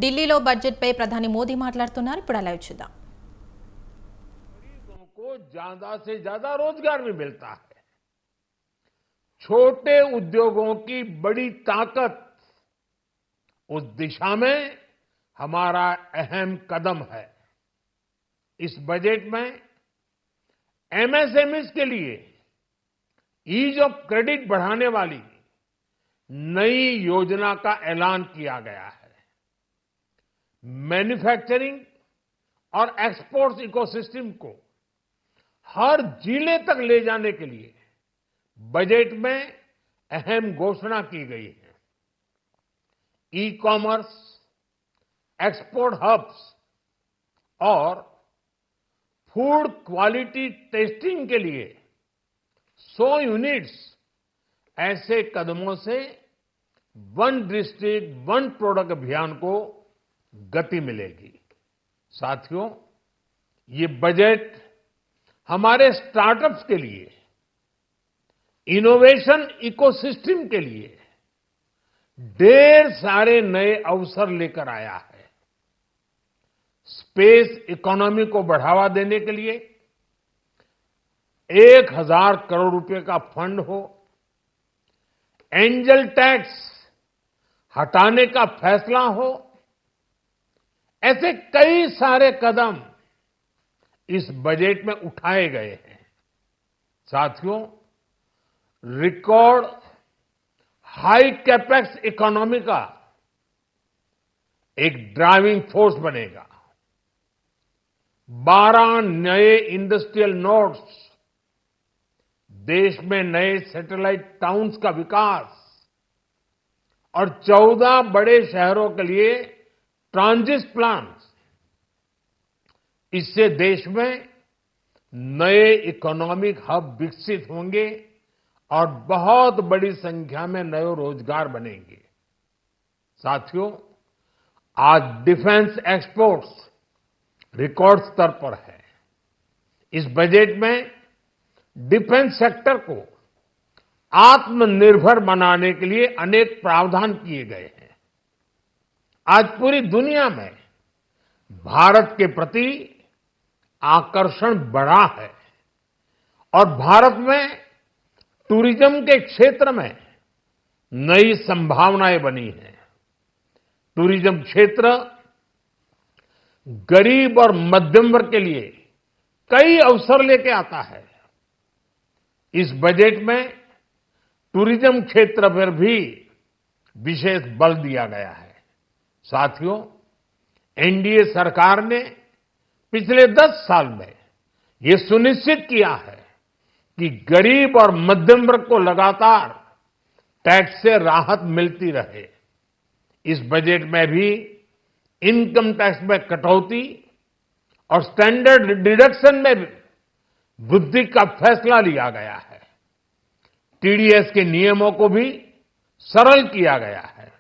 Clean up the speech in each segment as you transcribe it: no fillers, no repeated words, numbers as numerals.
ఢిల్లీలో బడ్జెట్పై ప్రధాని మోదీ మాట్లాడుతున్నారు. ఇప్పుడు లైవ్ చూద్దాం. गरीबों को ज्यादा से ज्यादा रोजगार भी मिलता है. छोटे उद्योगों की बड़ी ताकत उस दिशा में हमारा अहम कदम है. इस बजट में एमएसएमईज के लिए ईज ऑफ क्रेडिट बढ़ाने वाली नई योजना का ऐलान किया गया है. मैन्युफैक्चरिंग और एक्सपोर्ट्स इकोसिस्टम को हर जिले तक ले जाने के लिए बजट में अहम घोषणा की गई है. ई कॉमर्स, एक्सपोर्ट हब्स और फूड क्वालिटी टेस्टिंग के लिए 100 यूनिट्स. ऐसे कदमों से वन डिस्ट्रिक्ट वन प्रोडक्ट अभियान को गति मिलेगी. साथियों, ये बजट हमारे स्टार्टअप्स के लिए, इनोवेशन इकोसिस्टम के लिए ढेर सारे नए अवसर लेकर आया है. स्पेस इकोनॉमी को बढ़ावा देने के लिए 1,000 करोड़ रुपए का फंड हो, एंजल टैक्स हटाने का फैसला हो, ऐसे कई सारे कदम इस बजट में उठाए गए हैं. साथियों, रिकॉर्ड हाई कैपेक्स इकोनॉमी का एक ड्राइविंग फोर्स बनेगा. 12 नए इंडस्ट्रियल नोड्स, देश में नए सैटेलाइट टाउन्स का विकास और 14 बड़े शहरों के लिए ट्रांजिट प्लान्स. इससे देश में नए इकोनॉमिक हब विकसित होंगे और बहुत बड़ी संख्या में नए रोजगार बनेंगे. साथियों, आज डिफेंस एक्सपोर्ट्स रिकॉर्ड स्तर पर है. इस बजट में डिफेंस सेक्टर को आत्मनिर्भर बनाने के लिए अनेक प्रावधान किए गए हैं. आज पूरी दुनिया में भारत के प्रति आकर्षण बढ़ा है और भारत में टूरिज्म के क्षेत्र में नई संभावनाएं बनी हैं. टूरिज्म क्षेत्र गरीब और मध्यम वर्ग के लिए कई अवसर लेके आता है. इस बजट में टूरिज्म क्षेत्र पर भी विशेष बल दिया गया है. साथियों, एनडीए सरकार ने पिछले 10 साल में ये सुनिश्चित किया है कि गरीब और मध्यम वर्ग को लगातार टैक्स से राहत मिलती रहे. इस बजट में भी इनकम टैक्स में कटौती और स्टैंडर्ड डिडक्शन में वृद्धि का फैसला लिया गया है. टीडीएस के नियमों को भी सरल किया गया है.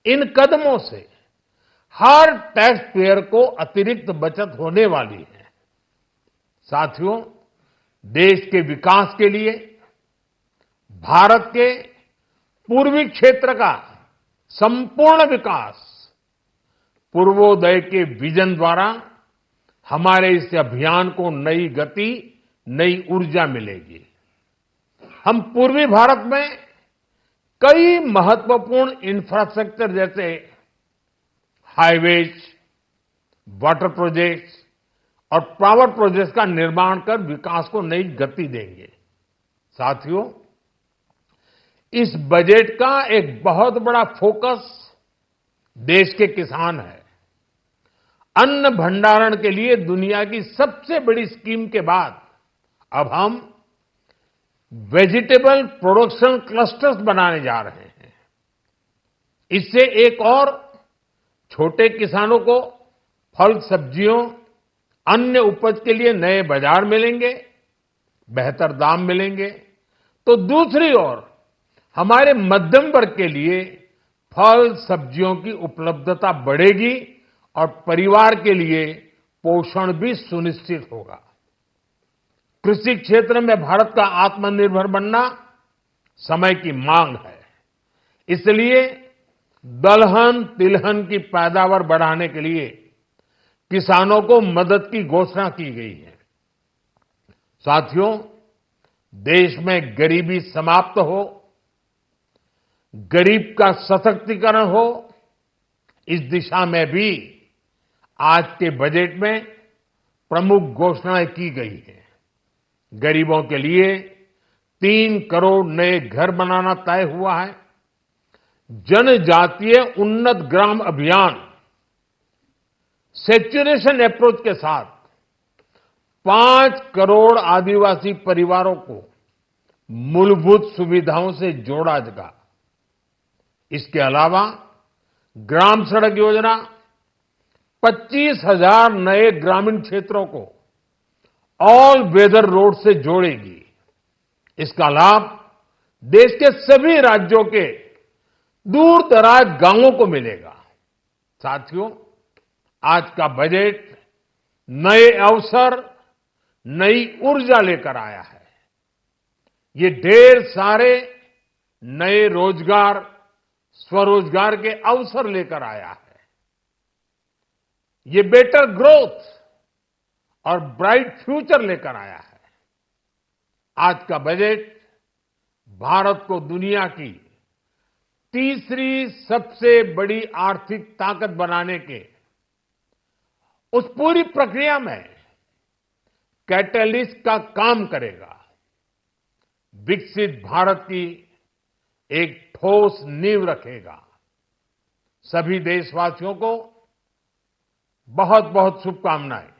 इन कदमों से हर टैक्स पेयर को अतिरिक्त बचत होने वाली है. साथियों, देश के विकास के लिए भारत के पूर्वी क्षेत्र का संपूर्ण विकास पूर्वोदय के विजन द्वारा हमारे इस अभियान को नई गति, नई ऊर्जा मिलेगी. हम पूर्वी भारत में कई महत्वपूर्ण इंफ्रास्ट्रक्चर जैसे हाईवेज, वाटर प्रोजेक्ट्स और पावर प्रोजेक्ट्स का निर्माण कर विकास को नई गति देंगे. साथियों, इस बजट का एक बहुत बड़ा फोकस देश के किसान है. अन्न भंडारण के लिए दुनिया की सबसे बड़ी स्कीम के बाद अब हम वेजिटेबल प्रोडक्शन क्लस्टर्स बनाने जा रहे हैं. इससे एक और छोटे किसानों को फल, सब्जियों, अन्य उपज के लिए नए बाजार मिलेंगे, बेहतर दाम मिलेंगे. तो दूसरी ओर हमारे मध्यम वर्ग के लिए फल, सब्जियों की उपलब्धता बढ़ेगी और परिवार के लिए पोषण भी सुनिश्चित होगा. कृषि क्षेत्र में भारत का आत्मनिर्भर बनना समय की मांग है. इसलिए दलहन तिलहन की पैदावार बढ़ाने के लिए किसानों को मदद की घोषणा की गई है। साथियों, देश में गरीबी समाप्त हो, गरीब का सशक्तिकरण हो, इस दिशा में भी आज के बजट में प्रमुख घोषणाएं की गई हैं। गरीबों के लिए 3 करोड़ नए घर बनाना तय हुआ है। जनजातीय उन्नत ग्राम अभियान सैचुरेशन अप्रोच के साथ 5 करोड़ आदिवासी परिवारों को मूलभूत सुविधाओं से जोड़ा जाएगा। इसके अलावा ग्राम सड़क योजना 25,000 नए ग्रामीण क्षेत्रों को ऑल वेदर रोड से जोड़ेगी। इसका लाभ देश के सभी राज्यों के दूर दराज गांवों को मिलेगा। साथियों, आज का बजट नए अवसर, नई ऊर्जा लेकर आया है। ये ढेर सारे नए रोजगार, स्वरोजगार के अवसर लेकर आया है। ये बेटर ग्रोथ और ब्राइट फ्यूचर लेकर आया है। आज का बजट भारत को दुनिया की तीसरी सबसे बड़ी आर्थिक ताकत बनाने के उस पूरी प्रक्रिया में कैटलिस्ट का काम करेगा। विकसित भारत की एक ठोस नींव रखेगा। सभी देशवासियों को बहुत बहुत शुभकामनाएं।